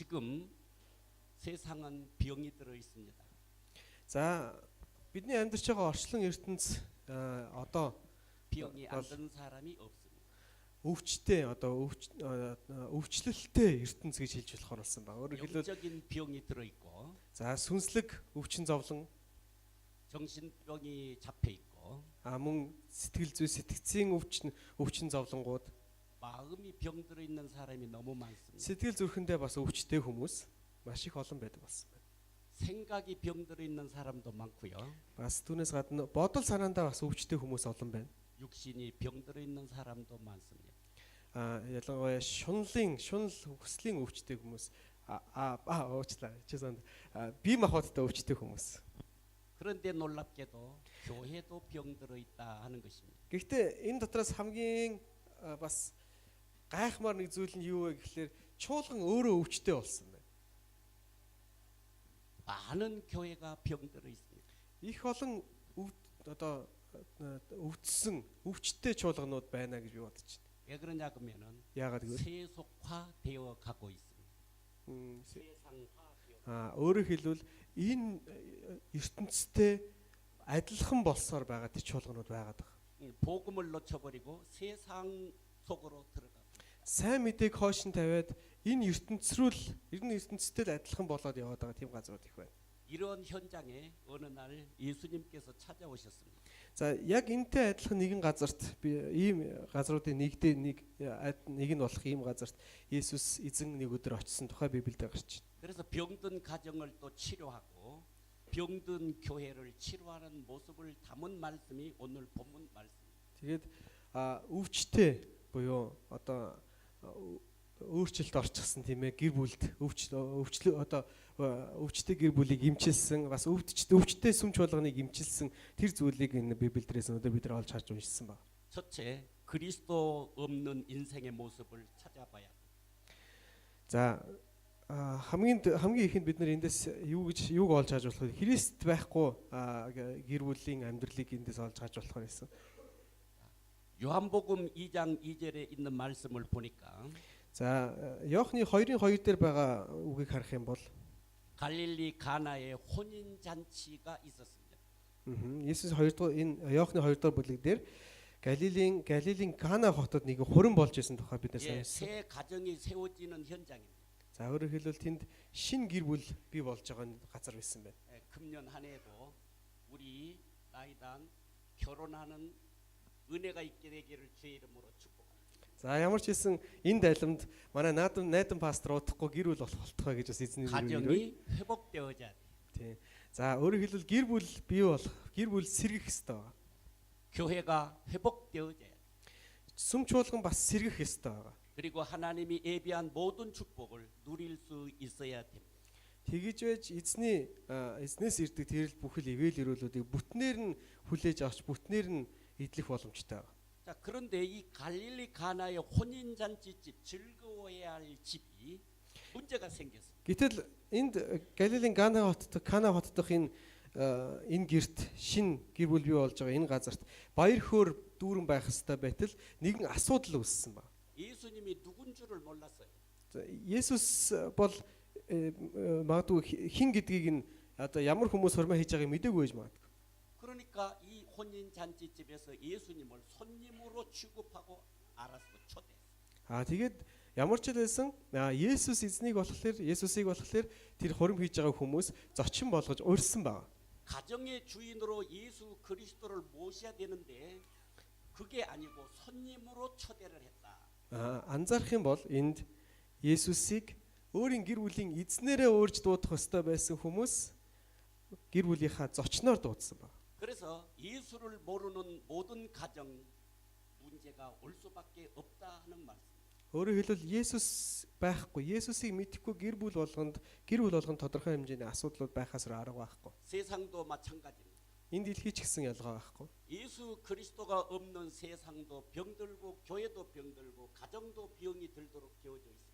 지금 세상은 병이 들어 있습니다. За бидний амьдарч байгаа орчлон ертөнц одоо 병이 안 든 사람이 없습니다. өвчтэй одоо өвчлөлттэй ертөнц гэж хэлж болохоор болсон ба. Өөрөөр хэлбэл 영적인 병이 들어 있고 за сүнслэг өвчин зовлон 정신병이 잡혀 있고 мөн сэтгэл зүй сэтгцийн өвчин зовлонгууд 마음이 병들어 있는 사람이 너무 많습니다. сэтгэл зүрхэндээ бас өвчтэй хүмүүс маш их олон байдаг болсон байна. 생각이 병들어 있는 사람도 많고요. Бас түүнээс гадна бодол санаандаа бас өвчтэй хүмүүс олон байна. 육신이 병들어 있는 사람도 많습니다. Ялангуяа шунал хүслийн өвчтэй хүмүүс уучлаа. 죄송합니다. бие махбодтой өвчтэй хүмүүс. 그런데 놀랍게도 교회도 병들어 있다 하는 것입니다. Гэхдээ энэ дотроос хамгийн бас гайхмаар нэг зүйл нь юу вэ гэхээр чуулган өөрөө өвчтэй болсон байна. 많은 교회가 병들어 있습니다. Их олон одоо өвдсөн өвчтэй чуулганууд байна гэж би бодож байна. 왜 그러냐 그러면은 Яагаад гэвэл 세속화되어 가고 있습니다. 세상화되어. Өөрөөр хэлбэл энэ ертөнцтэй адилхан болсоор байгаа тэр чуулганууд байгаад байгаа. 복음을 놓쳐버리고 세상 속으로 들어가. Сайн мэдээг хойш нь тавиад энэ ертөнцтэй л адилхан болоод яваад байгаа тийм газрууд их байна. 이런 현장에 어느 날 예수님께서 찾아오셨습니다. За яг энэтэй адилхан нэгэн газарт би ийм газруудын нэг нь болох ийм газарт Есүс эзэн нэг өдөр очисон тухай Библиэд гарч байна. 그래서 병든 가정을 또 치료하고 병든 교회를 치료하는 모습을 담은 말씀이 오늘 본문 말씀입니다. Тэгээд өвчтэй буюу одоо өөрчлөлт орчихсон тийм ээ гэр бүлд өвчтэй гэр бүлийг имчилсэн бас өвчтэй сүм чуулганыг имчилсэн тэр зүйлийг энэ Библиэдээс өнөөдөр бид нар олж харж уншсан байна. 첫째, 그리스도 없는 인생의 모습을 찾아봐야 합니다. За хамгийн ихэнд бид нар эндээс юуг олж харж болох вэ? Христ байхгүй гэр бүлийн амьдралыг эндээс олж харж болохоор байсан. 요한복음 2장 2절에 있는 말씀을 보니까 За Иохны 2:2 дээр байгаа үгийг харах юм бол 갈릴리 가나에 혼인 잔치가 있었습니다. Есүс 2 энэ Иохны 2 дугаар бүлэг дээр Галилийн Кана хотод нэг хурим болж исэн тухай бид нар сайн мэдсэн. 새 가정이 세워지는 현장입니다. За өөрөөр хэлбэл тэнд шин гэр бүл бий болж байгаа газар байсан байна. 금년 한 해도 우리 나이당 결혼하는 은혜가 있게 되기를 주의 이름으로 축복합니다. За ямар ч хэлсэн энэ дайламд манай найдан пастор удахгүй гэр бүл болох болтугай гэж бас эзний нэрээр 가정이 회복되어야 돼. тийм. За өөрөөр хэлбэл гэр бүл бий болох, гэр бүл сэргэх ёстой. 교회가 회복되어야 돼. Сүм чуулган бас сэргэх ёстой байгаа. 그리고 하나님이 예비한 모든 축복을 누릴 수 있어야 됩니다. Тэгэж байж эзнээс ирдэг тэрл бүхэл ивэл өрөөлүүдийг бүтнээр нь хүлээж авч бүтнээр нь идэх боломжтой байна. 자, 그런데 이 갈릴리 가나의 혼인 잔치집 즐거워해야 할 집이 문제가 생겼습니다. Гэтэл энд Галилийн Кана хот дахь энэ герт шин гэр бүл бий болж байгаа энэ газарт баяр хөөр дүүрэн байх ёстой байтал нэгэн асуудал үүссэн байна. 예수님이 누군 줄을 몰랐어요. Есүс бол магадгүй хин гэдгийг нь одоо ямар хүмүүс хурмаа хийж байгааг мэдээгүй байж магадгүй. 그러니까 이 혼인 잔치집에서 예수님을 손님으로 취급하고 알아서 초대했어요. Тэгээд ямар ч хэлсэн Есүсийг болохоор тэр хурим хийж байгаа хүмүүс зочин болгож урьсан байна. 가정의 주인으로 예수 그리스도를 모셔야 되는데 그게 아니고 손님으로 초대를 했다. Анзаарах юм бол энд Есүсийг өөрийн гэр бүлийн эзнэрээ уурж дуудах ёстой байсан хүмүүс гэр бүлийнхаа зочноор дуудсан байна. 그래서 예수를 모르는 모든 가정 문제가 올 수밖에 없다 하는 말씀. Өөрөөр хэлбэл Есүс байхгүй, Есүсийг мэдхгүй гэр бүл болгонд тодорхой хэмжээний асуудлууд байхаас арга байхгүй. 세상도 마찬가지입니다. Энэ дэлхий ч гэсэн ялгаа байхгүй. 예수 그리스도가 없는 세상도 병들고 교회도 병들고 가정도 병이 들도록 되어져 있습니다.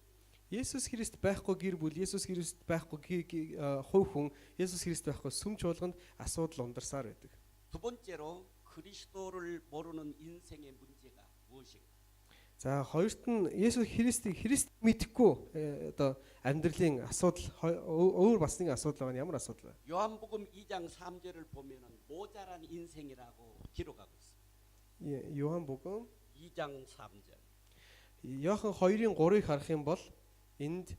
Есүс Христ байхгүй гэр бүл, Есүс Христ байхгүй хувь хүн, Есүс Христ байхгүй сүм чуулганд асуудал ундарсаар байдаг. 두 번째로 그리스도를 모르는 인생의 문제가 무엇인가? За хоёрт нь Есүс Христ мэдхгүй одоо амьдралын асуудал өөр бас нэг асуудал байгаа нь ямар асуудал вэ? 요한복음 2장 3절을 보면은 모자란 인생이라고 기록하고 있습니다. 요한복음 2장 3절. Иохан 2-ын 3-ыг харах юм бол энд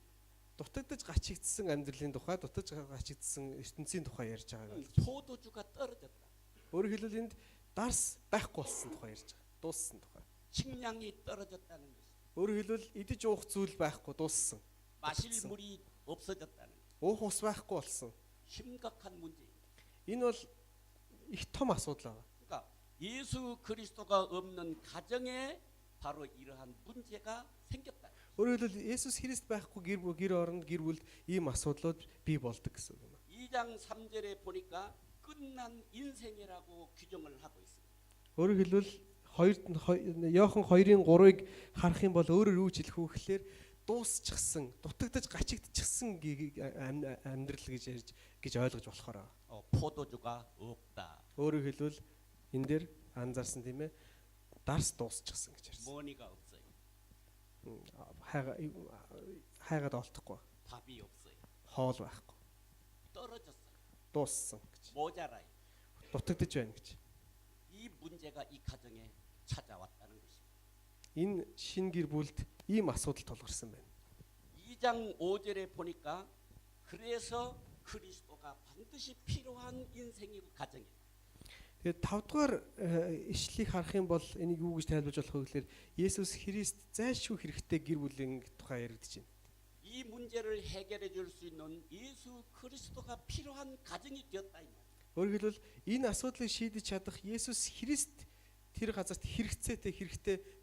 дутагдж гачигдсан амьдралын тухай, дутагдж гачигдсан ертөнцийн тухай ярьж байгааг ойлгож байна. 포도주가 떨어졌다. Өөрөөр хэлбэл энд дарс байхгүй болсон тухай ярьж байгаа. Дууссан тухай. 식량이 떨어졌다는 것입니다. Өөрөөр хэлбэл идэж уух зүйл байхгүй дууссан. 마실 물이 없어졌다는 것. Уух ус байхгүй болсон. 심각한 문제입니다. Энэ бол их том асуудал байна. 그러니까 예수 그리스도가 없는 가정에 바로 이러한 문제가 생겼다. Өөрөөр хэлбэл Есүс Христ байхгүй гэр оронд гэр бүлд ийм асуудлууд бий болдог гэсэн үг юм. 2장 3절에 보니까 끝난 인생이라고 규정을 하고 있습니다. Өөрөөр хэлбэл Иохан 2-ын 3-ыг харах юм бол өөрөөр юу хэлэх вэ гэхээр дуусчихсан, дутагдж гачигдчихсан амьдрал гэж ойлгож болохоор байгаа. 포도주가 없다. Өөрөөр хэлбэл энэ дээр анзаарсан тийм ээ. Дарс дуусчихсан гэж ярьсан. 머니가 없어요. хайгаад олдохгүй. 밥이 없어요. Хоол байхгүй. 떨어졌어요. Дууссан гэж. 모자라요. Дутагдж байна гэж. 이 문제가 이 가정에 찾아왔다는 것입니다. Энэ шин гэр бүлд ийм асуудал тулгарсан байна. 2장 5절에 보니까 그래서 그리스도가 반드시 필요한 인생이 가정이에요. Тэгээд 5 дугаар ишлэлийг харах юм бол энийг юу гэж тайлбарж болох вэ гэхээр Есүс Христ зайлшгүй хэрэгтэй гэр бүлийн тухай яригдж байна. 이 문제를 해결해 줄 수 있는 예수 그리스도가 필요한 가정이 되었다 이 말. Өөрөөр хэлбэл энэ асуудлыг шийдэж чадах Есүс Христ тэр газарт хэрэгтэй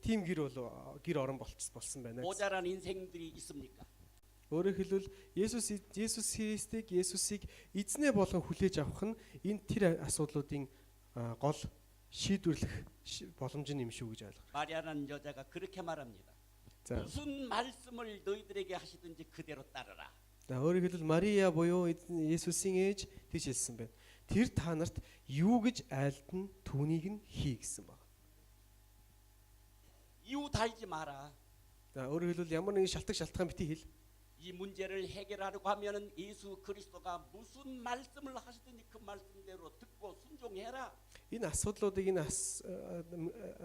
тийм гэр орон болсон байна. 모자란 인생들이 있습니까? Өөрөөр хэлбэл Есүсийг эзнээ болгон хүлээж авах нь энэ тэр асуудлуудын гол шийдвэрлэх боломжийн юм шүү гэж ойлгоо. 마리아라는 여자가 그렇게 말합니다. За. 무슨 말씀을 너희들에게 하시든지 그대로 따르라. За өөрөөр хэлбэл Мария буюу Есүсийн ээж тийж хэлсэн байна. Тэр та нарт юу гэж айлтна түүнийг нь хий гэсэн байна. 이유 달지 마라. За өөрөөр хэлбэл ямар нэгэн шалтгаан битгий хэл. 이 문제를 해결하려고 하면은 예수 그리스도가 무슨 말씀을 하시든지 그 말씀대로 듣고 순종해라. Энэ асуудлуудыг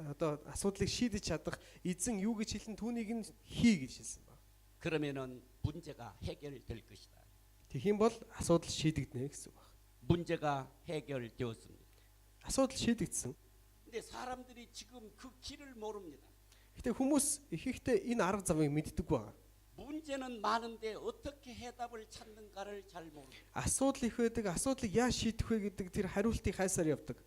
одоо асуудлыг шийдэж чадах эзэн юу гэж хэлэн түүнийг нь хий гэж хэлсэн байна. 그러면은 문제가 해결될 것이다. Тэгэх юм бол асуудал шийдэгдэнэ гэсэн үг байна. 문제가 해결되었습니다. Асуудал шийдэгдсэн. 근데 사람들이 지금 그 길을 모릅니다. Гэтэ хүмүүс ихэнхдээ энэ арга замыг мэддэг байна. 문제는 많은데 어떻게 해답을 찾는가를 잘 모릅니다. Асуудал их байдаг, асуудлыг яаж шийдэх вэ гэдэг тэр хариултыг хайсаар явдаг.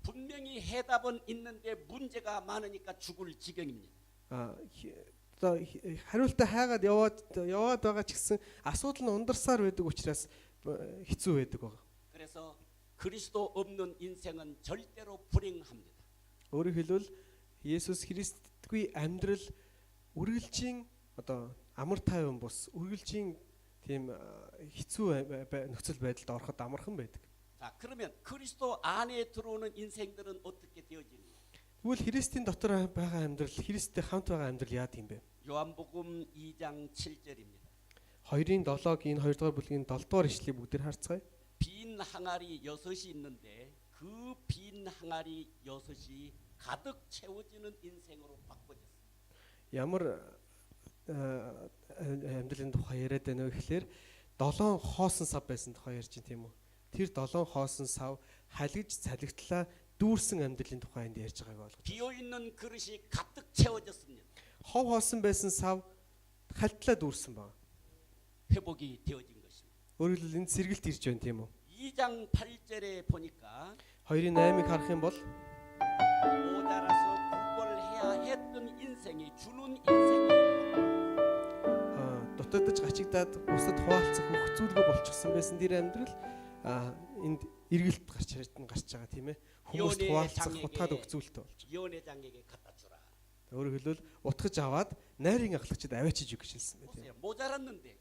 분명히 해답은 있는데 문제가 많으니까 죽을 지경입니다. Одоо хариултаа хайгаад яваад байгаа ч гэсэн асуудал нь ундарсаар байдаг учраас хэцүү байдаг байна. 그래서 그리스도 없는 인생은 절대로 불행합니다. Өөрөөр хэлбэл Есүс Христгүй амьдрал үргэлжийн одоо амар тайван бус үргэлжийн тийм хэцүү нөхцөл байдалд ороход амархан байдаг. 자, 그러면 그리스도 안에 들어오는 인생들은 어떻게 되어지는가? Тэгвэл Христийн дотор байгаа амьдрал, Христтэй хамт байгаа амьдрал яа гэм бэ? 요한복음 2장 7절입니다. 2-ын 7-гийн 2 дугаар бүлгийн 7 дугаар ишлэлийг бүгдээр харцгаая. 빈 항아리 6이 있는데 그 빈 항아리 6이 가득 채워지는 인생으로 바꿔졌습니다. Ямар амьдралын тухай яриад байна вэ гэхээр 7 хоосон сав байсан тухай ярьж байна тийм үү? Тэр 7 хоосон сав халигж цалигтлаа дүүрсэн амьдралын тухай энд ярьж байгааг ойлгож. 비어 있는 그릇이 가득 채워졌습니다. Хов хоосон байсан сав хальтлаа дүүрсэн байна. 회복이 되어진 것입니다. Өөрөөр хэлбэл энд сэргэлт ирж байна тийм үү? 2장 8절에 보니까 2-ын 8-ыг харах юм бол 모자라서 구걸해야 했던 인생이 주는 인생이 дутагдж гачигдаад бусад хуваалцах хөхцүүлгөө болчихсон байсан тэр амьдрал энд эргэлт гарч байгаа тийм ээ. Хүмүүст хуваалцах утгаад хөхцүүлэлтэй болж байгаа. 연회장에게 갖다 주라. Өөрөөр хэлбэл утгаж аваад найрын ахлагчид аваачиж өгч хэлсэн байх тийм. 모자랐는데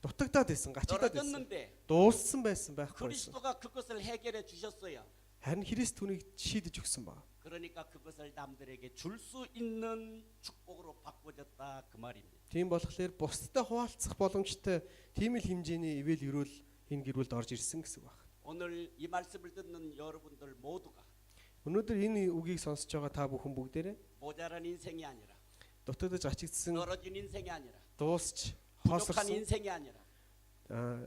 Дутагдаад байсан, гачигдаад байсан. 떨어졌는데 Дууссан байсан байхгүй. 그리스도가 그것을 해결해 주셨어요. Харин Христ түүнийг шийдэж өгсөн ба. 그러니까 그것을 남들에게 줄 수 있는 축복으로 바꿔줬다 그 말입니다. Тийм болохоор бусдад хуваалцах боломжтой тийм л хэмжээний ивэл өрөөл энэ гэрүүлд орж ирсэн гэсэн үг байна. 오늘 이 말씀을 듣는 여러분들 모두가 Өнөөдөр энэ үгийг сонсож байгаа та бүхэн бүгдээрээ 모자란 인생이 아니라 дутагдж ачигдсан, 떨어진 인생이 아니라 дуусч, 부족한 хоолсорсон 인생이 아니라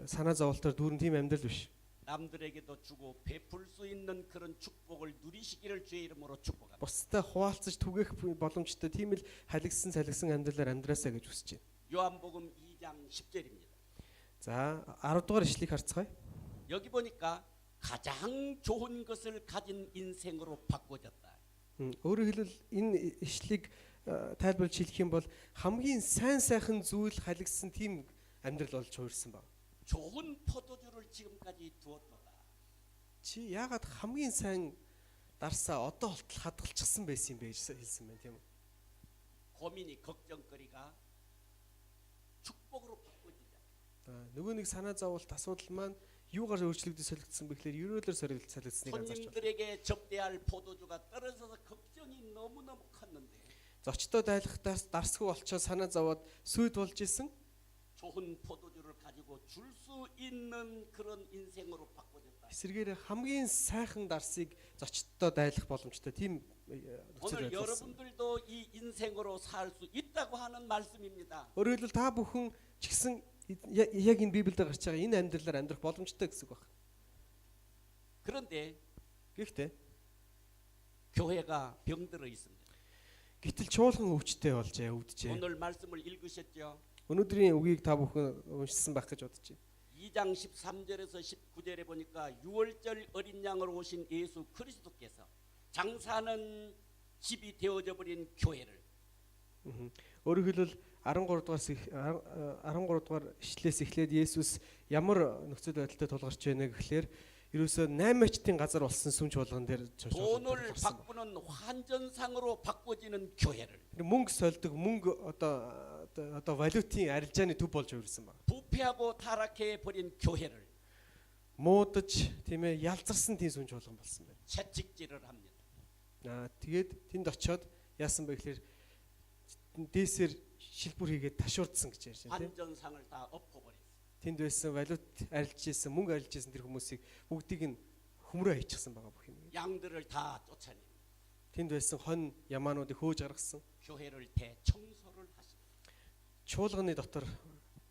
санаа зовлтоор дүүрэн тийм амьдрал биш. 남들에게도 주고 베풀 수 있는 그런 축복을 누리시기를 주의 이름으로 축복합니다. Бусдад хуваалцаж түгэх боломжтой тийм л халигсан салгисан амьдралаар амьдраасаа гэж хүсэж байна. 요한복음 2장 10절입니다. За 10 дугаар ишлэгийг харцгаая. 여기 보니까 가장 좋은 것을 가진 인생으로 바꿔졌다. Өөрөөр хэлбэл энэ ишлэгийг тайлбарлаж хэлэх юм бол хамгийн сайн сайхан зүйл халигсан тийм амьдрал болж хуурсан баг. 좋은 포도주를 지금까지 두었도다. Чи яагаад хамгийн сайн дарсаа одоо болтол хадгалчихсан байсан юм бэ гэж хэлсэн байна тийм үү? 고민이 걱정거리가 축복으로 바꿔지자. Нөгөө нэг санаа зовлт асуудал маань юугаар өөрчлөгдөж солигдсон бэ гэхээр ерөөлөөр солигдсныг анзаарч байна. 손님들에게 접대할 포도주가 떨어져서 걱정이 너무너무 컸는데 Зочдод айлхтаас дарсгүй болчоо санаа зовоод сүйд болж исэн. 좋은 포도주를 가지고 줄 수 있는 그런 인생으로 바꿔졌다. Эсвэргээр хамгийн сайхан дарсыг зочдод айлах боломжтой тийм 오늘 여러분들도 이 인생으로 살 수 있다고 하는 말씀입니다. өөрөөр хэлбэл та бүхэн ч гэсэн яг энэ Библиэд гарч байгаа энэ амьдралаар амьдрах боломжтой гэсэн үг байна. 그런데 Гэхдээ 교회가 병들어 있습니다. гэтэл чуулган өвчтэй болжээ, өвдөжээ. 오늘 말씀을 읽으셨죠? Өнөөдрийн үгийг та бүхэн уншсан байх гэж бодож байна. 2장 13절에서 19절에 보니까 6월절 어린 양으로 오신 예수 그리스도께서 장사하는 집이 되어져 버린 교회를 Өөрөөр хэлбэл 13 дугаар ишлээс эхлээд Есүс ямар нөхцөл байдалтай тулгарч байна гэхлээр ерөөсөө 8-ачтын газар болсон сүм чуулган дээр 돈을 바꾸는 환전상으로 바꿔지는 교회를 мөнгө сольдог мөнгө одоо валютын арилжааны төв болж өрсөн байна. 부패하고 타락해 버린 교회를 Муудаж тийм ээ ялзарсан тийм сүм чуулган болсон байна. 채찍질을 합니다. Тэгээд тэнд очиод яасан бэ гэхээр дээсээр шилбүр хийгээд ташуурдсан гэж ярьж байна тийм. 환전상을 다 엎어버렸어요. Тэнд байсан валют арилж исэн, мөнгө арилж исэн тэр хүмүүсийг бүгдийг нь хөмрөө хийчихсэн байгаа бүх юм. 양들을 다 쫓아내 Тэнд байсан хон ямаануудыг хөөж гаргасан. 교회를 대청소를 하십니다. Чуулганы дотор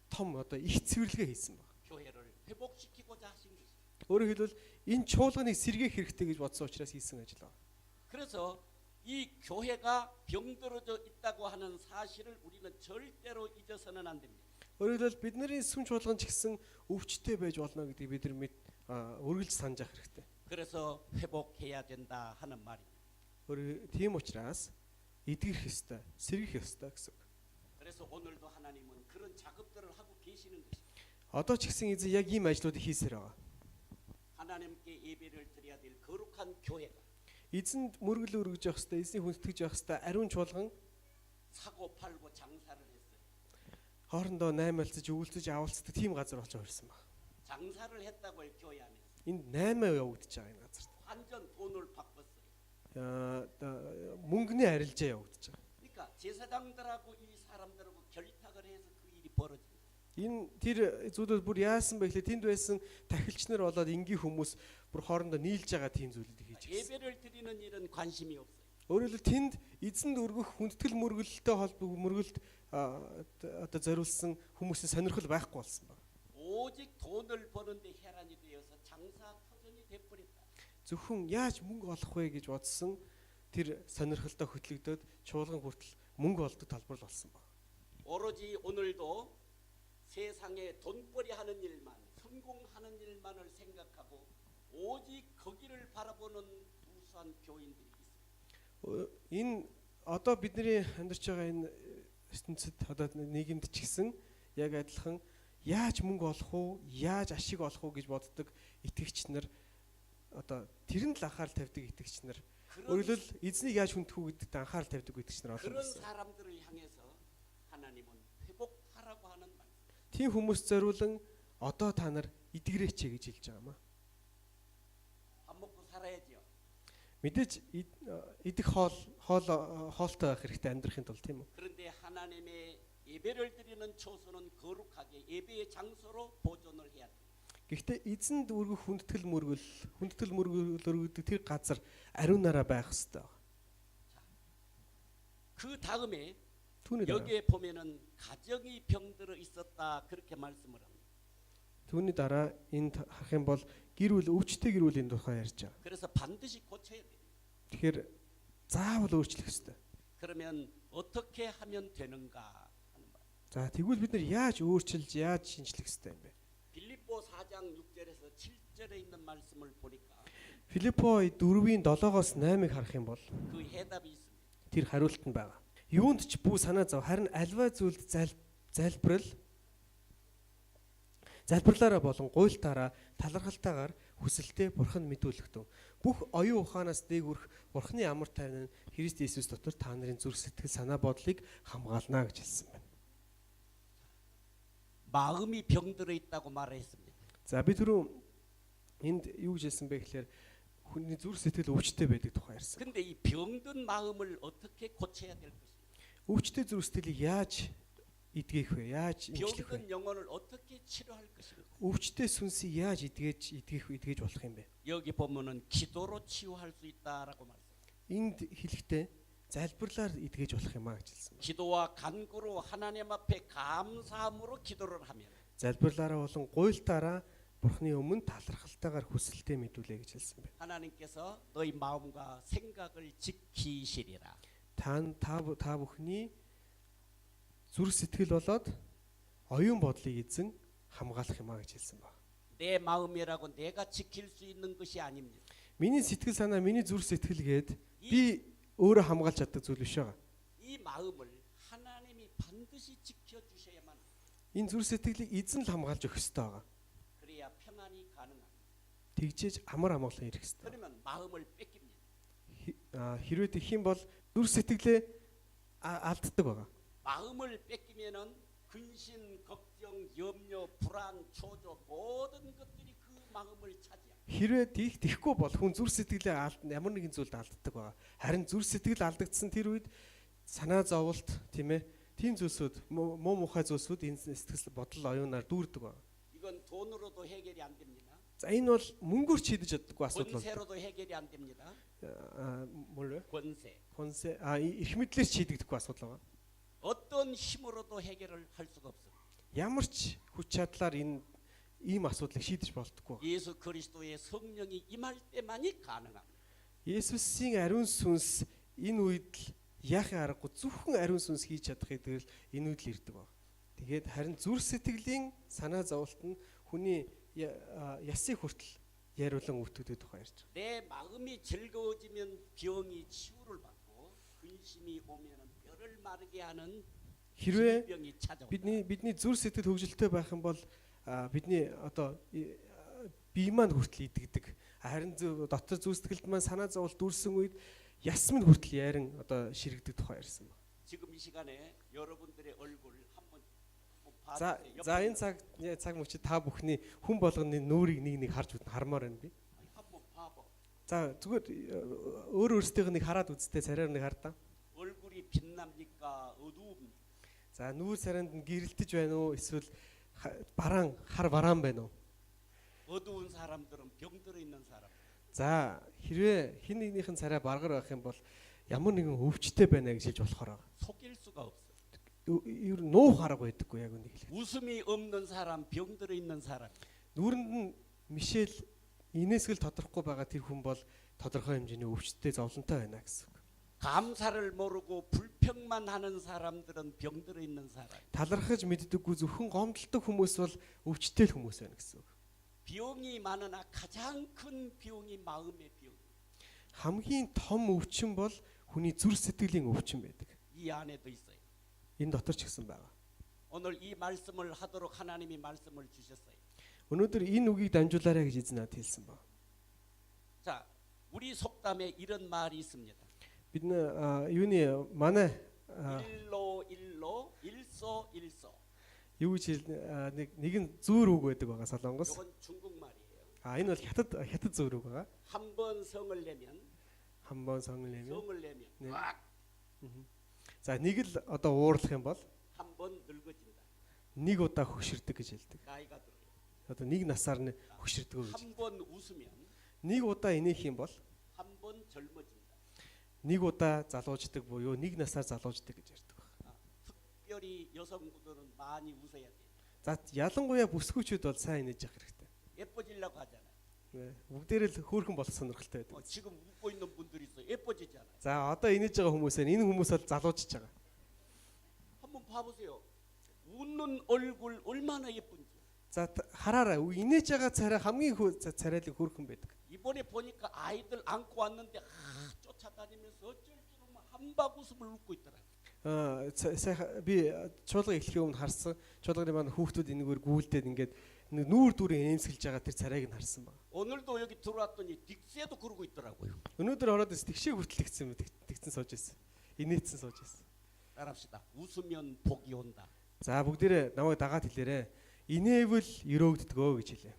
том одоо их цэвэрлэгээ хийсэн байна. 교회를 회복시키고자 하신 것입니다. Өөрөөр хэлбэл энэ чуулганыг сэргээх хэрэгтэй гэж бодсон учраас хийсэн ажил байна. 그래서 이 교회가 병들어져 있다고 하는 사실을 우리는 절대로 잊어서는 안 됩니다. Өөрөөр хэлбэл бидний сүм чуулган ч гэсэн өвчтэй байж болно гэдгийг бид нар үргэлж санаж ах хэрэгтэй. 그래서 회복해야 된다 하는 말입니다. Тийм учраас эдгэрэх ёстой, сэргэх ёстой гэсэн. 그래서 오늘도 하나님은 그런 작업들을 하고 계시는 것입니다. Одоо ч гэсэн эзэн яг ийм ажлуудыг хийсээр байгаа. 하나님께 예배를 드려야 될 거룩한 교회가 Эзэнд мөргөл өргөж явах ёстой, эзнийг хүндэтгэж явах ёстой ариун чуулган 사고 팔고 장사를 했어요. хоорондоо наймаалцаж, өвөлцөж, авалцдаг тийм газар болж ирсэн байна. 장사를 했다고 할 교회 안에서 Энд 8 явагдаж байгаа энэ газар. 완전 돈을 바꿨어요. Мөнгөний арилжаа явагдаж байгаа. 그러니까 제사장들하고 이 사람들하고 결탁을 해서 그 일이 벌어집니다. Энэ тэр зүйлүүд бүр яасан бэ гэхлээр тэнд байсан тахилч нар болоод энгийн хүмүүс бүр хоорондоо нийлж байгаа тийм зүйлүүдийг хийж ирсэн. 예배를 드리는 일은 관심이 없어요. Өөрөөр хэлбэл тэнд эзэнд өргөх хүндэтгэл мөргөлтэй холбоо мөргөлд одоо зориулсан хүмүүсийн сонирхол байхгүй болсон байна. 오직 돈을 버는데 혈안이 되어서 장사 터전이 돼버렸다. Зөвхөн яаж мөнгө олох вэ гэж бодсон тэр сонирхолтой хөтлөгдөд чуулган хүртэл мөнгө олдог талбар л болсон байна. 오로지 오늘도 세상에 돈벌이 하는 일만, 성공하는 일만을 생각하고 오직 거기를 바라보는 무수한 교인들이 있습니다. Энэ одоо бидний амьдарч байгаа энэ ертөнцид одоо нийгэмд ч гэсэн яг адилхан яаж мөнгө олох уу, яаж ашиг олох уу гэж боддог итгэгч нар одоо тэрэнд л анхаарал тавьдаг итгэгч нар өөрөлдөл эзнийг яаж хүндэх үү гэдэгт анхаарал тавьдаг итгэгч нар олон 그런 байсан. 사람들을 향해서 하나님은 회복하라고 하는 말. Тийм хүмүүс зориулан одоо та нар эдгэрээч гэж хэлж байгаа юм аа. 밥 먹고 살아야죠. Мэдээж идэх хоолтой байх хэрэгтэй амьдрахын тулд тийм үү? 그런데 하나님의 예배를 드리는 초소는 거룩하게 예배의 장소로 보존을 해야 돼. Гэхдээ эзэнд өргөх хүндэтгэл мөргөл өргөдөг тэр газар ариунаараа байх ёстой. 그 다음에 түүний дараа 여기에 보면은 가정이 병들어 있었다 그렇게 말씀을 합니다. түүний дараа энд харах юм бол гэр бүл өвчтэй гэр бүлийн тухай ярьж байгаа. 그래서 반드시 고쳐야 돼. Тэгэхээр заавал өөрчлөх ёстой. 그러면 어떻게 하면 되는가 하는 말. За тэгвэл бид нар яаж өөрчилж яаж шинжлэх ёстой юм бэ? 빌립보 4장 6절에서 7절에 있는 말씀을 보니까 Филиппо 4-ийн 7-оос 8-ыг харах юм бол 그 해답이 있습니다. тэр хариулт нь байгаа. Юунд ч бүү санаа зов харин альва зүйлд залбирлаараа болон гуйлтаараа талархалтайгаар хүсэлтэд бурхан мэдүүлэгдэв. Бүх оюун ухаанаас дээгүрх бурханы амар тайван нь Христ Иесус дотор та нарын зүрх сэтгэл санаа бодлыг хамгаална гэж хэлсэн байна. 마음이 병들어 있다고 말했습니다. За би түрүү энд юу гэж хэлсэн бэ гэхээр хүний зүрх сэтгэл өвчтэй байдаг тухай ярьсан. 근데 이 병든 마음을 어떻게 고쳐야 될 것인가? Өвчтэй зүрх сэтгэлийг яаж эдгэх вэ? Яаж имжлэх вэ? 병든 영혼을 어떻게 치료할 것인가? Өвчтэй сүнсийг яаж эдгэж болох юм бэ? 여기 보면은 기도로 치유할 수 있다라고 말씀합니다. Энд хэлэхдээ залбирлаар эдгэж болох юм а гэж хэлсэн. 기도와 간구로 하나님 앞에 감사함으로 기도를 하면 Залбирлаараа болон гуйлтаараа бурхны өмнө талархалтайгаар хүсэлтэд мэдүүлээ гэж хэлсэн байна. 하나님께서 너희 마음과 생각을 지키시리라. Та бүхний зүрх сэтгэл болоод оюун бодлыг эзэн хамгаалах юм а гэж хэлсэн байна. 내 마음이라고 내가 지킬 수 있는 것이 아닙니다. Миний сэтгэл санаа, миний зүрх сэтгэлгээд би өөрөө хамгаалж чаддаг зүйл биш байгаа. 이 마음을 하나님이 반드시 지켜 주셔야만 Энэ зүрх сэтгэлийг эзэн л хамгаалж өгөх ёстой байгаа. 그래야 평안이 가능합니다. Тэгжээж амар амгалан ирэх ёстой. 그러면 마음을 뺏깁니다. Хэрвээ тэгэх юм бол зүрх сэтгэлээ алддаг байгаа. 마음을 뺏기면은 근심, 걱정, 염려, 불안, 초조 모든 것들이 그 마음을 차지합니다. Хэрвээ тийхгүй бол хүн зүрх сэтгэлээ ямар нэгэн зүйлд алддаг байгаа. Харин зүрх сэтгэл алдагдсан тэр үед санаа зовлт тийм ээ тийм зүйлсүүд муу мухай зүйлсүүд энэ сэтгэл бодол оюунаар дүүрдэг байгаа. 이건 돈으로도 해결이 안 됩니다. За энэ бол мөнгөөр ч хийдэж чаддаггүй асуудал бол. 권세로도 해결이 안 됩니다. Мөр 권세. эрх мэдлээс ч хийдэгдэхгүй асуудал байгаа. 어떤 힘으로도 해결을 할 수가 없습니다. Ямар ч хүч чадлаар энэ ийм асуудлыг шийдэж болдоггүй. 예수 그리스도의 성령이 임할 때만이 가능합니다. Есүсийн ариун сүнс энэ үед л яахын аргагүй зөвхөн ариун сүнс хийж чадахыг тэгэл энэ үед л ирдэг баг. Тэгээд харин зүрх сэтгэлийн санаа зовлт нь хүний ясыг хүртэл яриулан өвтгдөг тухай ярьж байгаа. 내 마음이 즐거워지면 병이 치유를 받고 근심이 오면은 뼈를 마르게 하는 Хэрвээ 병이 찾아온다. бидний зүрх сэтгэл хөвгөлтэй байх юм бол бидний одоо бие маань хүртэл идэгдэг. Харин дотор зүрх сэтгэлд маань санаа зовлт дүүрсэн үед яс минь хүртэл ярин одоо ширэгдэг тухай ярьсан баг. 지금 이 시간에 여러분들의 얼굴 한번 봐주세요. За энэ цаг мөчид та бүхний хүн болгоны нүрийг нэг харж хармаар байна би. 한번 봐봐. За зүгээр өөрөөсдийнх нэг хараад үзтээ царайр нэг хардаа. 얼굴이 빛납니까? 어두웁니까? За нүүр саранд нь гэрэлтэж байна уу эсвэл хар бараан байна уу? 어두운 사람들은 병들어 있는 사람. За хэрвээ хин нэгнийхэн царай баргар байх юм бол ямар нэгэн өвчтэй байна гэж хэлж болохоор байгаа. 속일 수가 없어. Юу нуух арга байдаггүй яг үнийг хэлэх. 웃음이 없는 사람, 병들어 있는 사람. Нүүрэнд нь мишэл инээсгэл тодорхохгүй байгаа тэр хүн бол тодорхой хэмжээний өвчтэй зовлонтой байна гэсэн үг. 감사를 모르고 불평만 하는 사람들은 병들어 있는 사람. Талархаж мэддэггүй зөвхөн гомдолдог хүмүүс бол өвчтэй л хүмүүс байна гэсэн үг. 병이 많으나 가장 큰 병이 마음의 병. Хамгийн том өвчин бол хүний зүрх сэтгэлийн өвчин байдаг. 이 안에도 있어요. Энэ дотор ч гэсэн байгаа. 오늘 이 말씀을 하도록 하나님이 말씀을 주셨어요. Өнөөдөр энэ үгийг дамжуулаарай гэж эзэн надад хэлсэн ба. 자, 우리 속담에 이런 말이 있습니다. Бид юуны манай 일로 일소. юу гэж нэгэн зүүр үг байдаг байгаа Солонгос. 이건 중국 말이에요. Энэ бол хятад зүүр үг байгаа. 한 번 성을 내면 한 번 성을 내면. 성을 내면 네. 꽉 За нэг л одоо уурлах юм бол 한 번 늙어진다. нэг удаа хөшөрдөг гэж хэлдэг. 나이가 들어요. Одоо нэг насаар нь хөшөрдөг гэж. 한 번 웃으면 Нэг удаа инех юм бол 한 번 젊어진다. нэг удаа залууждаг буюу нэг насаар залууждаг гэж ярьдаг байна. 특별히 여성분들은 많이 웃어야 돼. За ялангуяа бүсгүүчүүд бол сайн инээж явах хэрэгтэй. 예뻐지려고 하잖아요. Бүгдээр л хөөрхөн болох сонирхолтой байдаг. 지금 웃고 있는 분들이 있어. 예뻐지잖아요. За одоо инээж байгаа хүмүүсээр энэ хүмүүс бол залуужж байгаа. 한번 봐보세요. 웃는 얼굴 얼마나 예쁜지. За хараарай. Инээж байгаа царай хамгийн царайлаг хөөрхөн байдаг. 이번에 보니까 아이들 안고 왔는데 쫓아다니면서 어쩔 줄 모르면 한박 웃음을 웃고 있더라고요. Сайхан би чуулга эхлэхийн өмнө харсан. Чуулганы маань хүүхдүүд энэгээр гүйлдээд ингээд нүүр дүрийн эмсгэлж байгаа тэр царайг нь харсан баг. 오늘도 여기 들어왔더니 딕스에도 그러고 있더라고요. Өнөөдөр ороод ис тэгшээ хүртэл тэгсэн юм. Тэгсэн сууж байсан. Инээдсэн сууж байсан. 따라합시다. 웃으면 복이 온다. За бүгдээрээ намайг дагаад хэлээрэ. Инээвэл өрөөгддгөө гэж хэлээ.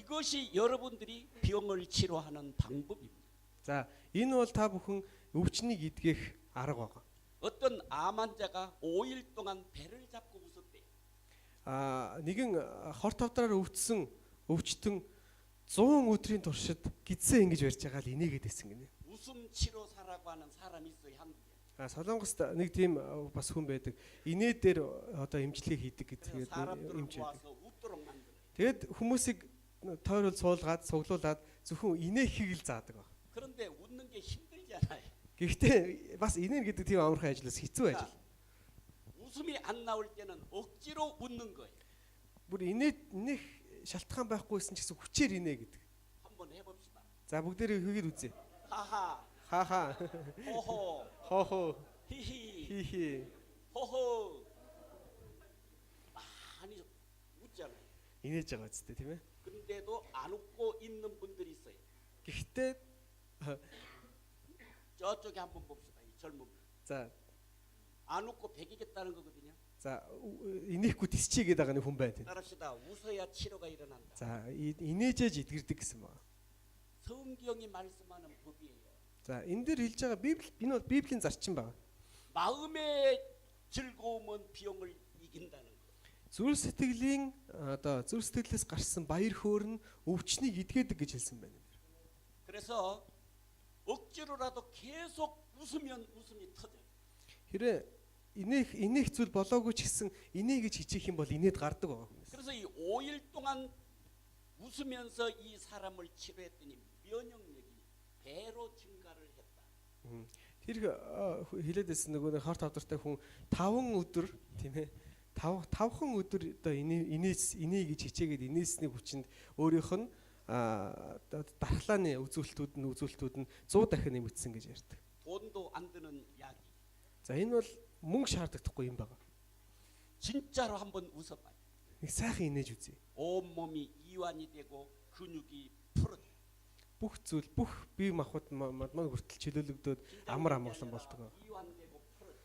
이것이 여러분들이 병을 치료하는 방법입니다. За энэ бол та бүхэн өвчнийг идгэх арга байгаа. 어떤 암 환자가 5일 동안 배를 잡고 웃었대요. Нэгэн хорт тавдраар өвдсөн өвчтөн 100 өдрийн туршид гидсээ ингэж барьж байгаа л инээгээд байсан гинэ. 웃음 치료사라고 하는 사람이 있어요, 한국에. Солонгост нэг тийм бас хүн байдаг. Инээ дээр одоо эмчилгээ хийдэг гэдгийг 사람들을 эмч байдаг. 모아서 웃도록 만들어요. Тэгэд хүмүүсийг тойрол суулгаад цуглуулад зөвхөн инээхийг л заадаг баг. 그런데 웃는 게 힘들잖아요. Гэхдээ бас инээ гэдэг тийм амархан ажлаас хэцүү ажил. 웃음이 안 나올 때는 억지로 웃는 거예요. Бүр инээх шалтгаан байхгүйсэн ч гэсэн хүчээр инээ гэдэг. 한번 해봅시다. За бүгдээрээ хөгээд үзье. 하하, Хааха. 호호, Хоо 히히, хии. 호호. 많이 웃잖아요. Инээж байгаа үстэй тийм ээ. 근데도 안 웃고 있는 분들이 있어요. Гэхдээ 저쪽에 한번 봅시다. 이 젊은 분. за 안 웃고 배기겠다는 거거든요. за инээхгүй тисчээгээд байгаа нэг хүн байна. 따라합시다. 웃어야 치료가 일어난다. За инээжээж идгэрдэг гэсэн байна. 성경이 말씀하는 법이에요. За энэ дээр хэлж байгаа Библи энэ бол Библийн зарчим байна. 마음의 즐거움은 병을 이긴다는 거. Зүрх сэтгэлийн одоо зүрх сэтгэлээс гарсан баяр хөөр нь өвчнийг идгээдэг гэж хэлсэн байна. 그래서 억지로라도 계속 웃으면 웃음이 터져요. Хэрэг инээх зүйл болоогүй ч гэсэн инээ гэж хичээх юм бол инээд гардаг байгаа хүмүүс. 그래서 이 5일 동안 웃으면서 이 사람을 치료했더니 면역력이 배로 증가를 했다. Тэр хэлээдсэн нөгөө хорт тавдартай хүн 5 өдөр тийм ээ 5хан өдөр одоо инээ гэж хичээгээд инээсний хүчинд өөрийнх нь дархлааны үзүүлэлтүүд нь 100 дахин нэмэгдсэн гэж ярьдаг. 돈도 안 드는 약이. За энэ бол мөнгө шаардлагагүй юм байна. 진짜로 한번 웃어봐요. Нэг сайхан инээж үзье. 온 몸이 이완이 되고 근육이 풀어져. Бүх зүйл бүх бие махбод маань хүртэл чөлөөлөгдөөд амар амгалан болдог. 이완되고 풀어져.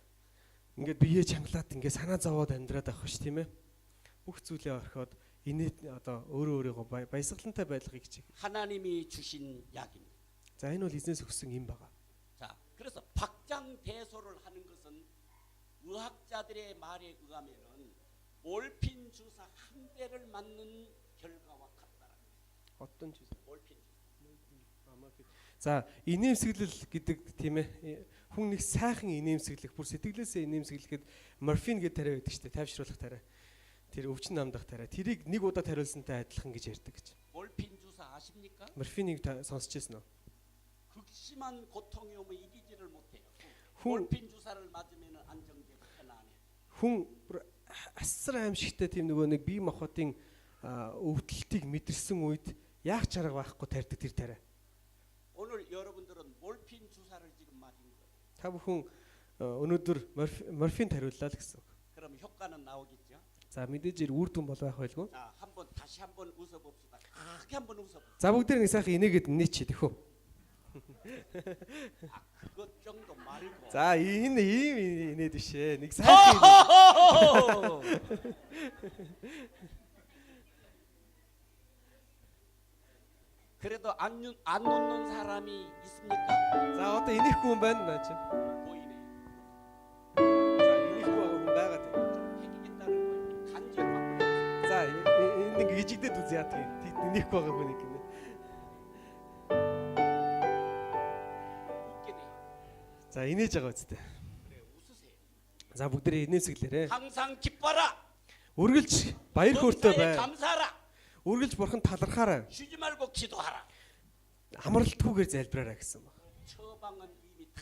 Ингээд биеэ чангалаад ингээд санаа зовоод амьдраад авах ш тийм ээ. Бүх зүйлээ орхиод инээд одоо өөрийгөө баясгалантай байлгахыг хичээх. 하나님이 주신 약입니다. За энэ бол эзнээс өгсөн юм байна. 자, 그래서 박장대소를 하는 것은 의학자들의 말에 의하면은 몰핀 주사 한 대를 맞는 결과와 같다라는 거예요. Одон ч 몰핀 주사. За инээмсэглэл гэдэг тийм ээ хүн нэг сайхан инээмсэглэх бүр сэтгэлээсээ инээмсэглэхэд морфин гэдэг тариа байдаг шүү дээ тайвшруулах тариа. Тэр өвчин намдах тариа. Тэрийг нэг удаа тариулсантай адилхан гэж ярьдаг гэж. 몰핀 주사 아십니까? Морфиныг сонсчихсан уу? 극심한 고통이 오면 이기지를 못해요. хүн 몰핀 주사를 맞으면 안정되고 편안해. хүн асар аимшигтай тийм нөгөө нэг бие махбодын өвдөлтийг мэдэрсэн үед яах чарга байхгүй тарьдаг тэр тариа. 오늘 여러분들은 몰핀 주사를 지금 맞은 거예요. Та бүхэн өнөөдөр морфин тариуллаа л гэсэн. 그럼 효과는 나오겠죠? За мэдээж үр дүн бол байх байлгүй. 자, 다시 한번 웃어 봅시다. 크게 한번 웃어 봅시다. За бүгдээр нэг сайхан инээгээд нээчээ тэхүү. 그것 정도 말고. За энэ ийм инээд бишээ. Нэг сайхан. 그래도 안 웃는 사람이 있습니까? За одоо инехгүй хүн байна наа чи. 보이네. За инехгүй хүн байгаа тийм. 좀 해기겠다는 거 간절 바꾸는 За энийг гिжигдээд үз яа тийм. Инехгүй байгаа хүн гинэ. 웃게 돼. За инээж байгаа үстэй. 그래 웃으세요. За бүгдээ инээсгэлээрээ. 항상 기뻐라. Үргэлж баяр хөөртэй 범사에 бай. 감사하라. Үргэлж бурхан талархаарай. 쉬지 말고 기도하라. Амралтгүйгээр залбираарай гэсэн баг. 처방은 이미 다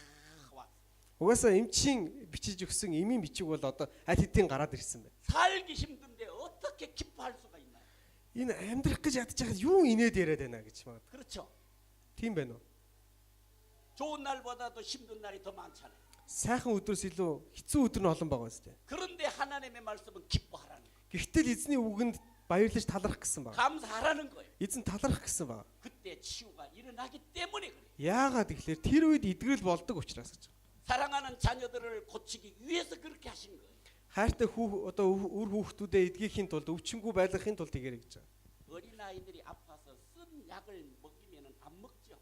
왔어. Угаасаа эмчийн бичиж өгсөн эмийн бичиг бол одоо аль хэдийн гараад ирсэн байна. 살기 힘든데 어떻게 기뻐할 수가 있나요? Энэ амьдрах гэж ядж байхад юу инээд яриад байна гэж магад. 그렇죠. Тийм байна уу? 좋은 날보다도 힘든 날이 더 많잖아요. Сайхан өдрөөс илүү хэцүү өдөр нь олон байгаа үстэй. 그런데 하나님의 말씀은 기뻐하라는 거예요. Гэхдээ эзний үгэнд баярлаж талархах гэсэн баг. 감사하라는 거예요. Эзэн талархах гэсэн баг. 그때 치유가 일어나기 때문에 그래요. Яагаад гэвэл тэр үед эдгэрэл болдог учраас гэж. 사랑하는 자녀들을 고치기 위해서 그렇게 하신 거예요. Хайртай хүү одоо үр хүүхдүүдэд эдгэхийн тулд өвчнгүй байлгахын тулд тэгэрэй гэж. 어린아이들이 아파서 쓴 약을 먹이면 안 먹죠.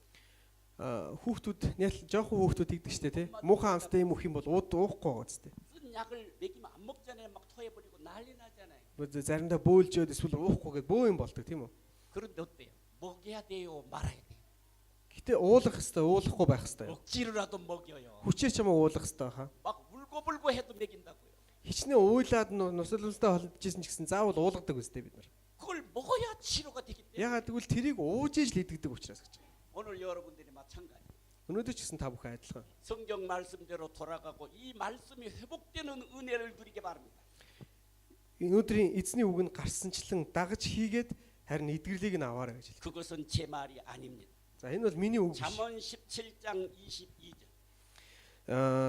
Хүүхдүүд яг жоохон хүүхдүүд тэгдэг штэ тий. Муухан амстай юм өөх юм бол уухгүй байгаа зү. 쓴 약을 먹이면 안 먹잖아요. 막 토해버리고 난리 나잖아요. Заримдаа бөөлжөөд эсвэл уухгүй гэд бөө юм болдог тийм үү. 그런데 어때요? 먹여야 돼요? 말아야 돼요? Гэтэ уулах хэвээр уулахгүй байх хэвээр. 억지로라도 먹여요. Хүчээр ч юм уу уулах хэвээр хаа. 막 울고불고 해도 먹인다고요. Хичнээн уйлаад нусалмстай холдчихсэн ч гэсэн заавал уулгадаг үстэй бид нар. 그걸 먹어야 치료가 되기 때문에 Ягаад гэвэл тэрийг ууж иж л идэгдэг учраас гэж. 오늘 여러분들이 마찬가지. Өнөөдөр ч гэсэн та бүхэн адилхан. 성경 말씀대로 돌아가고 이 말씀이 회복되는 은혜를 누리게 바랍니다. Өнөөдрийн эзний үг нь гарсанчлан дагаж хийгээд харин эдгэрлийг нь аваарай гэж. 그것은 제 말이 아닙니다. За энэ бол миний үг биш. 잠언 17장 22절.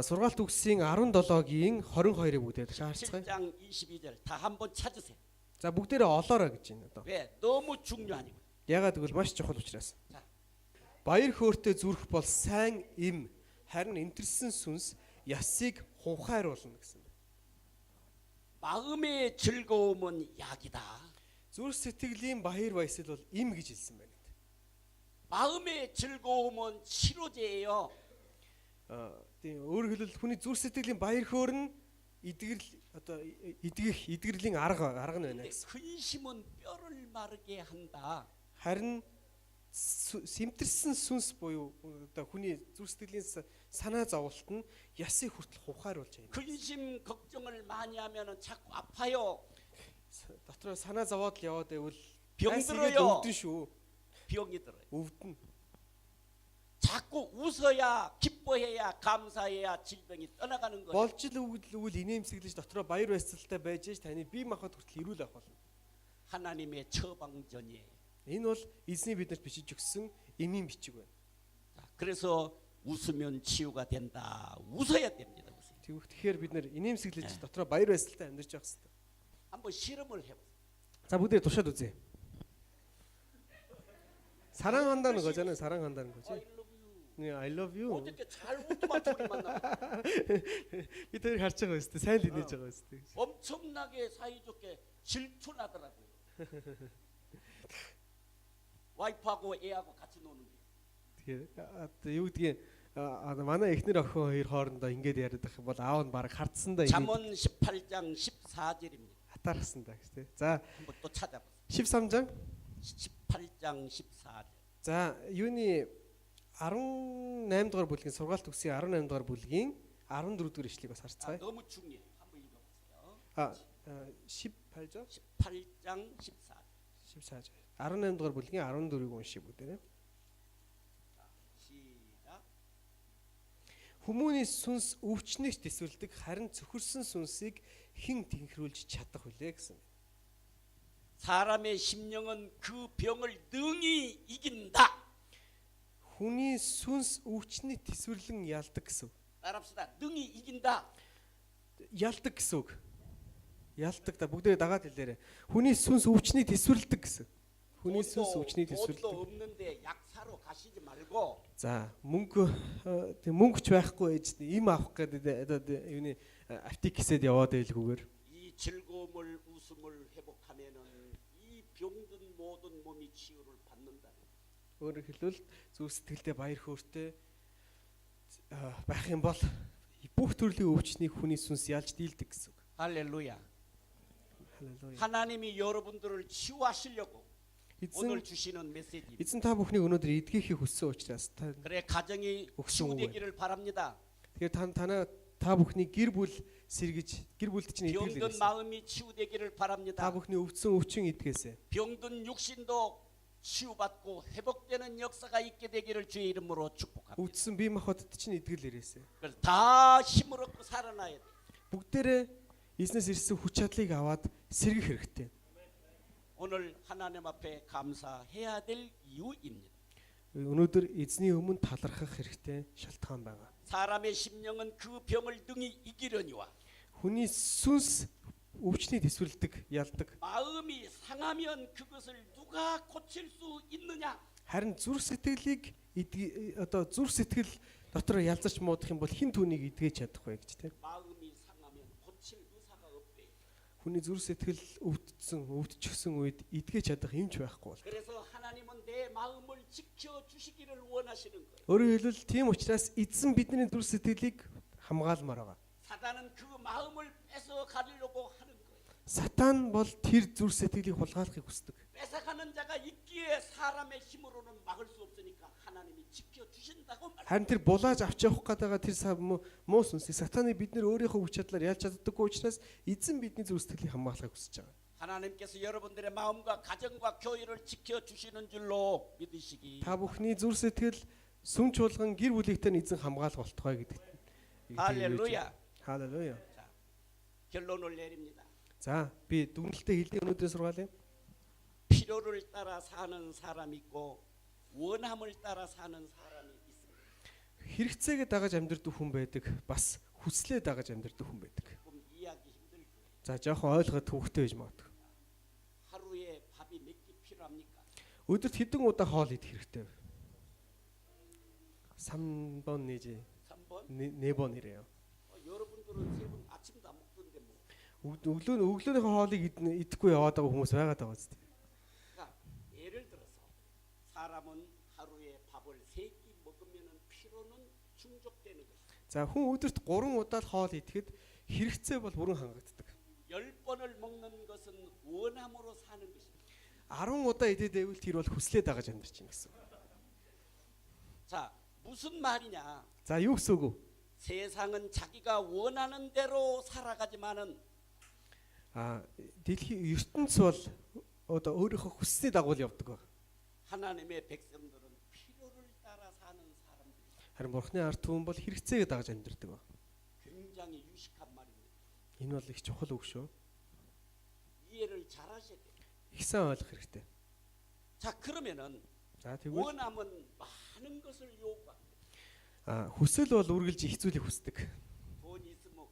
Сургаалт үгсийн 17-гийн 22-ыг бүгдээр харцгаая. 17장 22절 다 한번 찾으세요. За бүгдээрээ олоорой гэж байна одоо. 왜? 너무 중요하니까. Ягаад гэвэл маш чухал учраас. 자, Баяр хөөртэй зүрх бол сайн эм, харин эмтэрсэн сүнс ясыг хунхайруулна гэсэн. 마음의 즐거움은 약이다. Зүрх сэтгэлийн баяр баясгал бол эм гэж хэлсэн байна. 마음의 즐거움은 치료제예요. Тийм өөрөөр хэлбэл хүний зүрх сэтгэлийн баяр хөөр нь эдгэрлийн арга нь байна 근데 гэсэн. 근심은 뼈를 마르게 한다. Харин сэмтэрсэн сүнс буюу одоо хүний зүрх сэтгэлийн санаа зовлт нь ясыг хүртэл хухайруулж байна. 근심 걱정을 많이 하면은 자꾸 아파요. Дотроо санаа зовоод л яваад байвал 병들어요. өвдөн шүү. 병이 들어요. Өвдөн. 자꾸 웃어야 기뻐해야 감사해야 질병이 떠나가는 거예요. Болж л өвөл инээмсэглэж дотроо баяр баясгалтай байж таны бие махбод хүртэл ирүүл авах болно. 하나님의 처방전이에요. Энэ бол эзний бидэнд бичиж өгсөн эмийн бичиг байна. 자, 그래서 웃으면 치유가 된다. 웃어야 됩니다. 웃어요. Тэгэхээр бид нэр инээмсэглэж дотроо баяр баясгалтай амьдарч явах хэрэгтэй. 한번 실험을 해보세요. За бүгдээ тушаад үзье. 사랑한다는 거잖아요. 사랑한다는 거지. I love you. 네, I love you. 어떻게 잘 웃더만 둘이 만나? бид хоёр харж байгаа өстэй. сайн л инээж байгаа өстэй. 엄청나게 사이좋게 질투나더라고요. 와이프하고 애하고 같이 노는 게. Тэгээ юу гэдгийг манай эхнэр охин хоёр хоорондоо ингэж яриад байх юм бол аав нь баг хардсандаа 잠언 18장 14절입니다. хатаарсан даа гэж тий. За 한번 또 찾아보세요. 13장 18장 14절. За юуны 18 дугаар бүлгийн сургаалт үгсийн 18 дугаар бүлгийн 14 дугаар ишлэгийг бас 아, харцгаая. 너무 중요해요. 한번 읽어보세요. 18절 18장 14절. 14절 18 дугаар бүлгийн 14-ийг уншия бүгдээрээ. 시작. Хүмүүний сүнс өвчнөж төсвөлдөг харин цөхөрсөн сүнсийг хэн тэнхрүүлж чадах вүлээ гэсэн. 사람의 심령은 그 병을 능히 이긴다. Хүний сүнс өвчний төсвөрлөн ялдаг гэсэн. 따라합시다. 능히 이긴다. Ялдаг гэсэн үг. Ялдаг та бүгдээ дагаад хэлээрэй. Хүний сүнс өвчний төсвөрлөдөг гэсэн. Хүний сүнс өвчний 돈도 төсвөрлөдөг. 없는데 약 사러 가시지 말고 За мөнгө ч байхгүй ээж им авах гэдэг юуны аптек гэсэд яваад байлгүйгээр 이 즐거움을 웃음을 회복하면은 이 병든 모든 몸이 치유를 받는다. Өөрөөр хэлбэл зүрх сэтгэлдээ баяр хөөртэй байх юм бол бүх төрлийн өвчнийг хүний сүнс ялж дийлдэг гэсэн үг. 할렐루야. Халелуя. 하나님이 여러분들을 치유하시려고 오늘 Эзэн 주시는 메시지. эзэн та бүхнийг өнөөдөр эдгэхийг хүссэн учраас 그래 가정이 옥수수 치유되기를 바랍니다. тэгэхээр та бүхний гэр бүл сэргэж гэр бүлд чинь 병든 эдгэлээрэй. 마음이 치유되기를 Та 바랍니다. бүхний өвдсөн өвчин эдгээсэй. 병든 육신도 치유받고 회복되는 역사가 있게 되기를 주의 이름으로 축복합니다. Өвдсөн бие махбодд чинь эдгэлээрээсэй. 그래서 다 힘을 얻고 살아나야 돼. Бүгдээрээ эзнээс ирсэн хүч чадлыг аваад сэргэх хэрэгтэй. 오늘 하나님 앞에 감사해야 될 이유입니다. Өнөөдөр эзний өмнө талархах хэрэгтэй шалтгаан байгаа. 사람의 심령은 그 병을 능히 이기려니와 Хүний сүнс өвчнийг дэвсвэрлдэг, ялдаг. 마음이 상하면 그것을 누가 고칠 수 있느냐? Харин зүрх сэтгэлийг зүрх сэтгэл дотор ялзарч муудах юм бол хэн түүнийг эдгэж чадах вэ гэж тийм. 마음이 상하면 고칠 의사가 없대. Хүний зүрх сэтгэл өвдчихсэн үед эдгэж чадах юмч байхгүй бол. 그래서 하나님은 내 마음을 지켜 주시기를 원하시는 거예요. Өөрөөр хэлбэл тийм учраас эзэн бидний зүрх сэтгэлийг хамгаалмаар байгаа. 사단은 그 마음을 뺏어 가려고 하는 거예요. Сатан бол тэр зүрх сэтгэлийг хулгайлахыг хүсдэг. 뺏어가는 자가 있기에 사람의 힘으로는 막을 수 없으니까 하나님이 지켜 주신다고 말. Харин тэр булааж авч явах гэдэг тэр муу сүнсийг сатаны бид нэр өөрийнхөө хүч чадлаар ялж чаддаггүй учраас эзэн бидний зүрх сэтгэлийг хамгаалахыг хүсэж байгаа. 하나님께서 여러분들의 마음과 가정과 교회를 지켜 주시는 줄로 믿으시기. Та бүхний зүрх сэтгэл сүм чуулган гэр бүлийгтэй эзэн хамгаалах болтугай гэдэг. 할렐루야. Халелуя. 자, 결론을 내립니다. За би дүгнэлтээ хэлдэг өнөөдрийн сургаалыг. 필요를 따라 사는 사람이 있고 원함을 따라 사는 사람이 있습니다. Хэрэгцээгээ дагаж амьдрдаг хүн байдаг. Бас хүслээ дагаж амьдрдаг хүн байдаг. 조금 이해하기 힘들 거예요. За жоохон ойлгоход төвөгтэй байж магадгүй. 하루에 밥이 몇 끼 필요합니까? Өдөрт хэдэн удаа хоол идэх хэрэгтэй вэ? 3번 내지 3번? 4번 이래요. 여러분들은 3번 아침도 안 먹던데 뭐. өглөөнийхөө хоолыг идэхгүй яваад байгаа хүмүүс байгаад байгаа зү. 그러니까 예를 들어서 사람은 하루에 밥을 3끼 먹으면 피로는 충족되는 것이다. За хүн өдөрт 3 удаа л хоол идэхэд хэрэгцээ бол бүрэн хангагддаг. 10번을 먹는 것은 원함으로 사는 것입니다. 10 удаа идээд байвал тэр бол хүслээ дагаж амьдарч байна гэсэн. 자, 무슨 말이냐? За юу гэсэн үг вэ? 세상은 자기가 원하는 대로 살아가지만은 дэлхийн ертөнц бол одоо өөрийнхөө хүссний дагуу явдаг. 하나님의 백성들은 필요를 따라 사는 사람들. Харин Бурхны ард түмэн бол хэрэгцээгээ дагаж амьдардаг. 굉장히 유식한 말입니다. Энэ бол их чухал үг шүү. 이해를 잘 하셔야 돼요. Их сайн ойлгох хэрэгтэй. 자, 그러면은 За тэгвэл 원함은 많은 것을 요구합니다. хүсэл бол үргэлж их зүйлийг хүсдэг. 돈이 있으면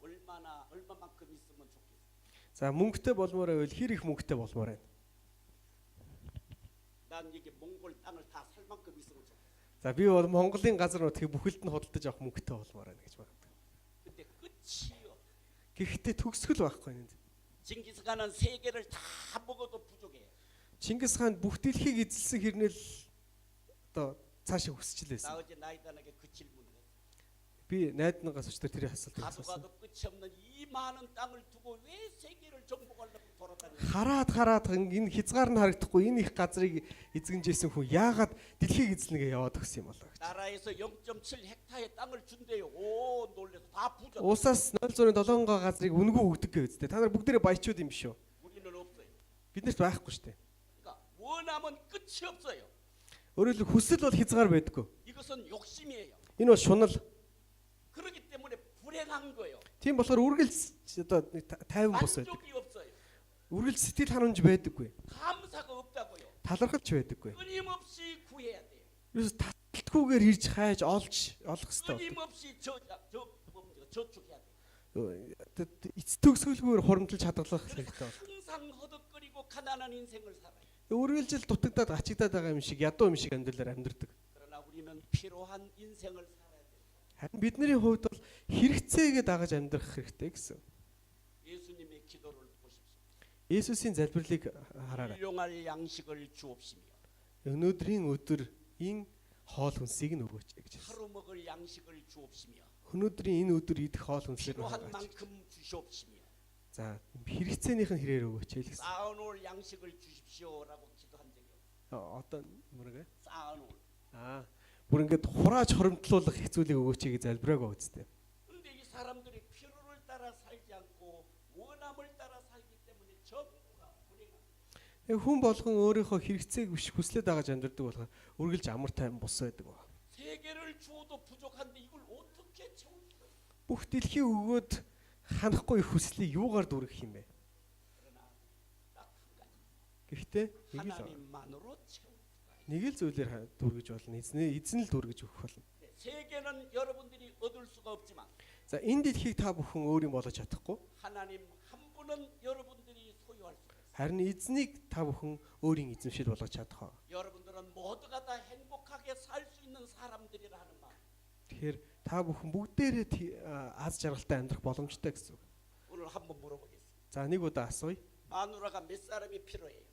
얼마만큼 있으면 좋겠어요. За мөнгөтэй болмоор байвал хэр их мөнгөтэй болмоор байна. 난 이게 몽골 땅을 다 살 만큼 있으면 좋겠어요. За би бол Монголын газар нутгийг бүхэлд нь худалдаж авах мөнгөтэй болмоор байна гэж байна. 근데 끝이 없어요. Гэхдээ төгсгөл байхгүй нэ. 징기스칸은 세계를 다 먹어도 부족해요. Чингис хаан бүх дэлхийг эзэлсэн хэрнээл одоо цаашаа хүсчихлээсэн. 나 어제 나이단에게 그 질문을 했어요. Би найднагаас өчтөр тэрийг асуултыг 가도 асуусан. 가도 끝이 없는 이 많은 땅을 두고 왜 세계를 정복하려고 돌아다니냐? Хараад энэ хязгаар нь харагдахгүй энэ их газрыг эзэгнжсэн хүн яагаад дэлхийг эзлэнгээ яваад өгсөн юм болоо гэж. 나라에서 0.7 헥타의 땅을 준대요. 오 놀래서 다 부자. Уусаас 0.7 газрыг үнгүй өгдөг гэж үстэй. Та нар бүгдээрээ баячууд юм шүү. 우리는 없어요. Биднэрт байхгүй шүү дээ. 그러니까 원하면 끝이 없어요. Өөрөөр хэлбэл хүсэл бол хязгаар байдаггүй. 이것은 욕심이에요. Энэ бол шунал. 그렇기 때문에 불행한 거예요. Тийм болохоор үргэлж одоо тайван бос байдаг. 만족이 없어요. Үргэлж сэтгэл ханамж байдаггүй. 감사가 없다고요. Талархалч байдаггүй. 끊임없이 구해야 돼요. Юус талтгүйгээр ирж хайж олж олох хэрэгтэй. 끊임없이 저축해야 돼요. Эц төгсгөлгүйгээр хуримтлж хадгалах хэрэгтэй. 항상 허덕거리고 가난한 인생을 살아요. Үргэлжил дутагдаад ачигдаад байгаа юм шиг ядуу юм шиг амьдралаар амьдрдаг. 그러나 우리는 필요한 인생을 살아야 돼요. Харин бидний хувьд бол хэрэгцээгээ дагаж амьдрах хэрэгтэй гэсэн. 예수님의 기도를 보십시오. Есүсийн залбирлыг хараарай. 일용할 양식을 주옵시며 Өнөөдрийн өдөр энэ хоол хүнсийг нь өгөөч гэж хэлсэн. 하루 먹을 양식을 주옵시며 Өнөөдрийн энэ өдөр идэх хоол хүнсээр 필요한 нь 만큼 주시옵시며 за хэрэгцээнийх нь хэрээр өгөөч хэлсэн. 쌓아놓을 양식을 주십시오라고 기도한 적이 없어요. Одоо 뭐라고요? 쌓아놓을. бүр ингээд хурааж хоримтлуулах хэцүүлийг өгөөч гэж залбираагаа үсттэй. 근데 이 사람들이 필요를 따라 살지 않고 원함을 따라 살기 때문에 전부가 불행합니다. Хүн болгон өөрийнхөө хэрэгцээг биш хүслээд байгаа амьдрдаг болохоор үргэлж амар тайван бус байдаг ба. 세 개를 주어도 부족한데 이걸 어떻게 채울까? Бүх дэлхий өгөөд ханахгүй их хүслийг юугаар дүргэх юм бэ? 그러나 딱 한 가지 Гэхдээ 하나님만으로 채울 수가 있어요. нэг л зүйлээр дүргэж болно. Эзэн л дүргэж өгөх болно. 세 개는 여러분들이 얻을 수가 없지만 За энэ дэлхийг та бүхэн өөрийн болгож чадахгүй. 하나님 한 분은 여러분들이 소유할 수가 있어요. Харин эзнийг та бүхэн өөрийн эзэмшил болгож чадах. 여러분들은 모두가 다 행복하게 살 수 있는 사람들이라 하는 말. Тэгэхээр та бүхэн бүгдээрээ аз жаргалтай амьдрах боломжтой гэсэн үг. 오늘 한번 물어보겠습니다. За нэг удаа асууя. 마누라가 몇 사람이 필요해요?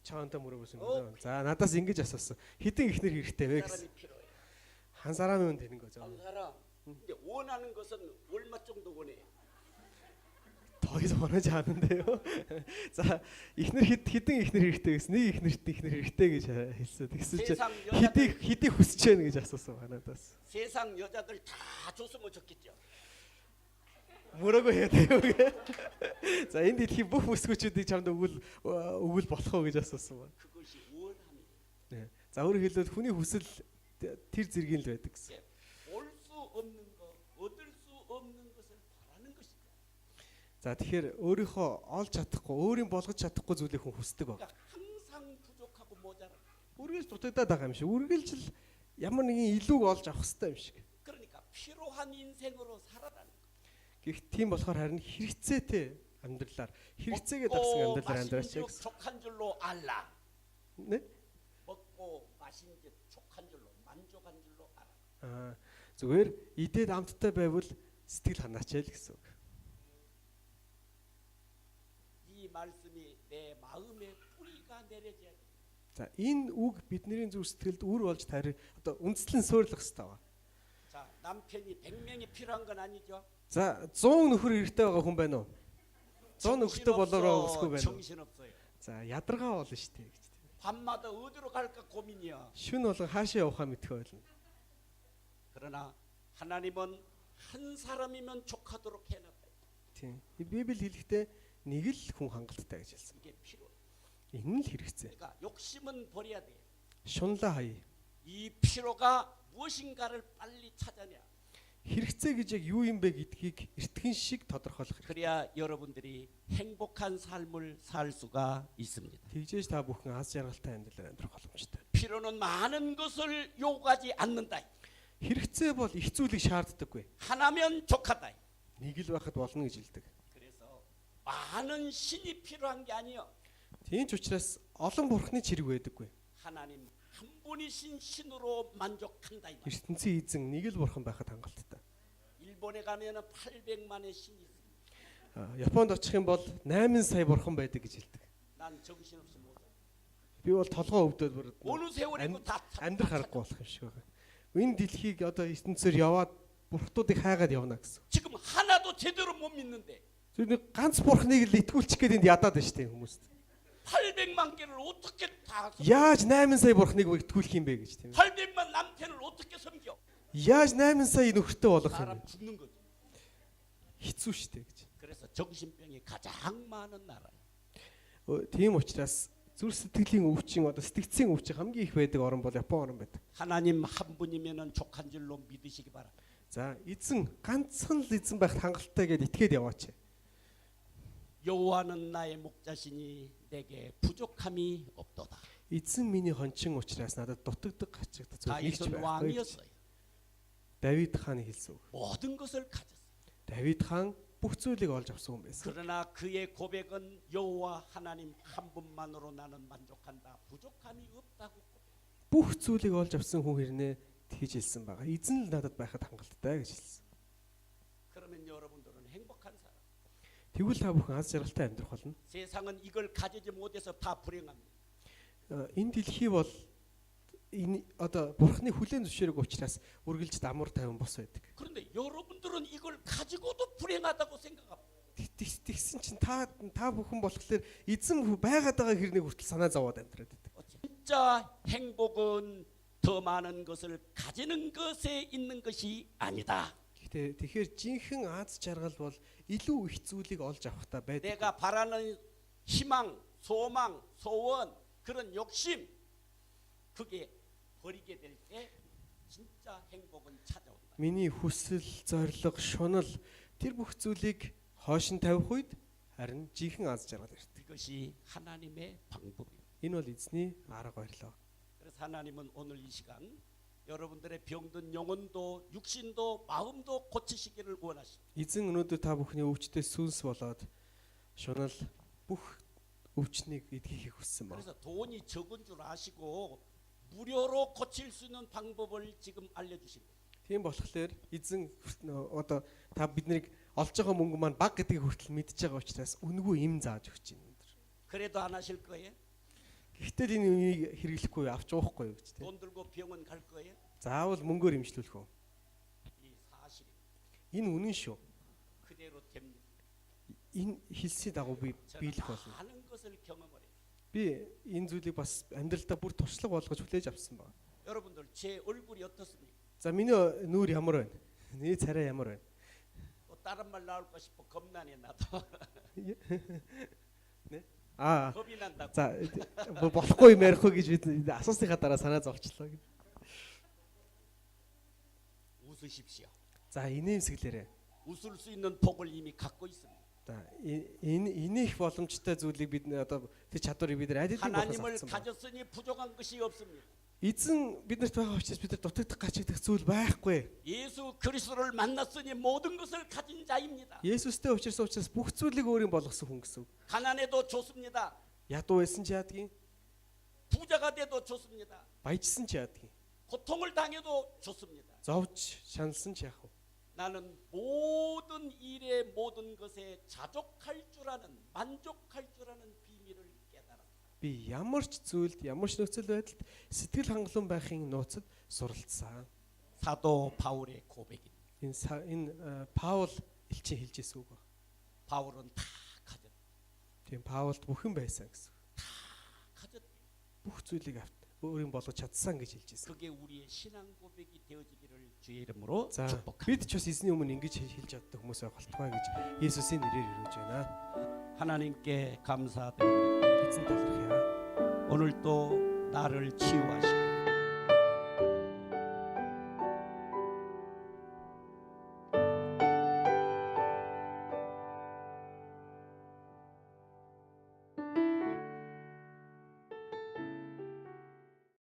Чаантай 물어보신 거죠. За надаас ингэж асуусан. Хэдэн ихнэр хэрэгтэй вэ 몇 гэсэн. 사람이 필요해요? 한 사람이면 되는 거죠. 한 사람. 근데 원하는 것은 얼마 정도 원해요? 더 이상 원하지 않는데요. 자, ихнэр хэдэн ихнэр хэрэгтэй гэсэн. Нэг ихнэр хэрэгтэй гэж хэлсэн. Тэгсэн чинь 세상 여자들 хэдийг хүсэж байна гэж асуусан надаас. 세상 여자들 다 줬으면 좋겠죠. 뭐라고 해야 돼요? 자, энэ дэлхийн бүх бүсгүүчүүдийг чамд өгвөл болох уу гэж асуусан ба. 그것이 원함이에요. 네. За өөрөөр хэлбэл хүний хүсэл тэр зэргийн л байдаг гэсэн. 올 수 없는 거, 얻을 수 없는 것을 바라는 것이죠. За тэгэхээр өөрийнхөө олж чадахгүй, өөрийн болгож чадахгүй зүйлийг хүн хүсдэг ба. 그러니까 항상 부족하고 모자라. Үргэлж дутагдаад байгаа юм шиг. Үргэлж л ямар нэгэн илүүг олж авах хэрэгтэй юм шиг. 그러니까 필요한 인생으로 살아라는 거. Гэх тийм болохоор харин хэрэгцээтэй амьдралаар хэрэгцээгээ дагсан амьдралаар амьдраач 적 гэсэн. 족한 줄로 알라. Нэ? 먹고 마신 듯 족한 줄로 만족한 줄로 알아. Зүгээр идээд амттай байвал сэтгэл ханаач л гэсэн үг. 이 말씀이 내 마음에 뿌리가 내려져야 돼. За энэ үг бидний зүрх сэтгэлд үр болж тарих одоо үндэслэн суйрлах хэрэгтэй ба. 자, 남편이 100명이 필요한 건 아니죠. За 100 нөхөр хэрэгтэй байгаа хүн байна уу? 100 нөхөртэй болоороо өсгүй байна уу? 정신 없어요. За ядаргаа болно шүү дээ гэж. 밤마다 어디로 갈까 고민이야. Шүн болгон хаашаа явахаа мэдгүй болно. 그러나 하나님은 한 사람이면 족하도록 해놨다. Тийм. Библи хэлэхдээ нэг л хүн хангалттай гэж хэлсэн. 이게 필요해. Энэ л хэрэгцээ. 그러니까 욕심은 버려야 돼. Шунлаа хаяа. 이 필요가 무엇인가를 빨리 찾아내. Хэрэгцээ гэж яг юу юм бэ гэдгийг эртхэн шиг тодорхойлох хэрэгтэй. 그래야 여러분들이 행복한 삶을 살 수가 있습니다. Тэгжээж та бүхэн аз жаргалтай амьдралаар амьдрах боломжтой. 필요는 많은 것을 요구하지 않는다. Хэрэгцээ бол их зүйлийг шаарддаггүй. 하나면 족하다. Нэг л байхад болно гэж хэлдэг. 그래서 많은 신이 필요한 게 아니요. Тийм ч учраас олон бурхны чирэг байдаггүй. 하나님 한 분이신 신으로 만족한다. 이 말. ертөнцийн эзэн нэг л бурхан байхад хангалттай. 일본에 가면은 800만의 신이 있습니다. Японд очих юм бол 8 сая бурхан байдаг гэж хэлдэг. 난 정신없이 못. Би бол толгоо өвдөд бүр 어느 세월에도 다 амьдрах аргагүй болох юм шиг байна. Энэ дэлхийг одоо ертөнцөөр яваад бурхтуудыг хайгаад явна гэсэн. 지금 하나도 제대로 못 믿는데 Зөвхөн ганц бурхныг л итгүүлчих гээд энд ядаад байна шүү дээ хүмүүст. 800만 개를 어떻게 다 Яаж 8 сая бурхныг итгүүлэх юм бэ гэж тийм. 800만 남편을 어떻게 섬겨? Яаж 8 сая нөхөртэй болох юм 사람 бэ? 죽는 거죠. Хэцүү шүү дээ гэж. 그래서 정신병이 가장 많은 나라예요. Тийм учраас зүрх сэтгэлийн өвчин одоо сэтгцийн өвчин хамгийн их байдаг орн бол Япон орн байдаг. 하나님 한 분이면은 족한 줄로 믿으시기 바랍니다. За эзэн ганцхан л эзэн байх хангалттай гэдээ итгээд яваач. 여호와는 나의 목자시니 내게 부족함이 없도다. Эзэн миний хончин учраас надад дутагддаг гачигдах зүйл нэг ч 다윗은 байхгүй. 왕이었어요. Давид хааны хэлсэн үг. 모든 것을 가졌어요. Давид хаан бүх зүйлийг олж авсан хүн байсан. 그러나 그의 고백은 여호와 하나님 한 분만으로 나는 만족한다. 부족함이 없다고. Бүх зүйлийг олж авсан хүн хэрнээ тэгж хэлсэн байгаа. Эзэн л надад байхад хангалттай гэж хэлсэн. 그러면 여러분들은 행복한 사람. Тэгвэл та бүхэн аз жаргалтай амьдрах болно. 세상은 이걸 가지지 못해서 다 불행합니다. Энэ дэлхий бол энэ одоо бурхны хүлээн зөвшөөрөг учраас үргэлж дамуур тавин бос байдаг. 그런데 여러분들은 이걸 가지고도 불행하다고 생각합니다. Тэгсэн чинь та бүхэн болохоор эзэн байгаад байгаа хэрнийг хүртэл санаа зовоод амьдраад байдаг. 진짜 행복은 더 많은 것을 가지는 것에 있는 것이 아니다. Тэгэхээр жинхэнэ аз жаргал бол илүү их зүйлийг олж авахтаа байдаг. 내가 바라는 희망, 소망, 소원 그런 욕심 그게 버리게 될 때 진짜 행복은 찾아온다. Миний хүсэл, зориг, шунал тэр бүх зүйлийг хойшин тавих үед харин жинхэнэ аз жаргал ирдэг. 이것이 하나님의 방법입니다. Энэ бол эзний арга барил. 그래서 하나님은 오늘 이 시간 여러분들의 병든 영혼도 육신도 마음도 고치시기를 원하십니다. Эзэн өнөөдөр та бүхний өвчтөе сүнс болоод шунал бүх өвчнийг эдгийхийг хүссэн ба. 그래서 돈이 적은 줄 아시고 무료로 고칠 수 있는 방법을 지금 알려주십니다. Тийм болохоор эзэн одоо та биднийг олж байгаа мөнгө маань баг гэдгийг хүртэл мэдж байгаа учраас үнгүй им зааж өгч байна. 그래도 안 하실 거예요? Гэхдээ энэ үнийг хэрэглэхгүй авч уухгүй гэж тийм. 돈 들고 병원 갈 거예요? Заавал мөнгөөр имжлүүлэх үү? 이 사실입니다. Энэ үнэн шүү. 그대로 됩니다. Энэ хэлсний дагуу би 저는 биелэх болно. 많은 것을 경험을 해요. Би энэ зүйлийг бас амьдралдаа бүр туршлага болгож хүлээж авсан байна. 여러분들 제 얼굴이 어떻습니까? За миний нүүр ямар байна? Миний царай ямар байна? 또 다른 말 나올까 싶어 겁나네 나도. Нэ? Аа. 겁이 난다고. За болохгүй юм ярихгүй гэж бид асуусныхаа дараа санаа зовчлоо. 웃으십시오. За инээмсэглээрээ. 웃을 수 있는 복을 이미 갖고 있습니다. За энэ их боломжтой зүйлийг бид одоо тэр чадварыг бид нар аль хэдийн 하나님을 авсан байна. 가졌으니 부족한 것이 없습니다. Эзэн биднэрт байгаа учраас бид нар дутагдах гачигдах зүйл байхгүй. 예수 그리스도를 만났으니 모든 것을 가진 자입니다. Есүстэй учраас бүх зүйлийг өөрийн болгосон хүн гэсэн үг. 가난해도 좋습니다. Ядуу байсан ч яадгийн, 부자가 돼도 좋습니다. баяжсан ч яадгийн, 고통을 당해도 좋습니다. зовж шаналсан ч яах вэ? 나는 모든 일에 모든 것에 자족할 줄 아는 만족할 줄 아는 비밀을 깨달았다. Би ямар ч зүйлд, ямар ч нөхцөл байдалд сэтгэл хангалуун байхын нууцад суралцсан. 사도 바울의 고백입니다. Энэ Паул элчин хэлжсэн үг ба. 바울은 다 가졌다. Тийм Паулд бүхэн байсан гэсэн. 가졌다. Бүх зүйлийг өөрийн болгож чадсан гэж хэлжсэн. 그게 우리의 신앙 고백이 되어지기를 주의 이름으로 За 축복합니다. бид ч бас эзний өмнө ингэж хэлж чаддаг хүмүүс байх болтугай гэж Есүсийн нэрээр өргөж байна. 하나님께 감사드립니다. Эзэн талархъя. 오늘 또 나를 치유하시고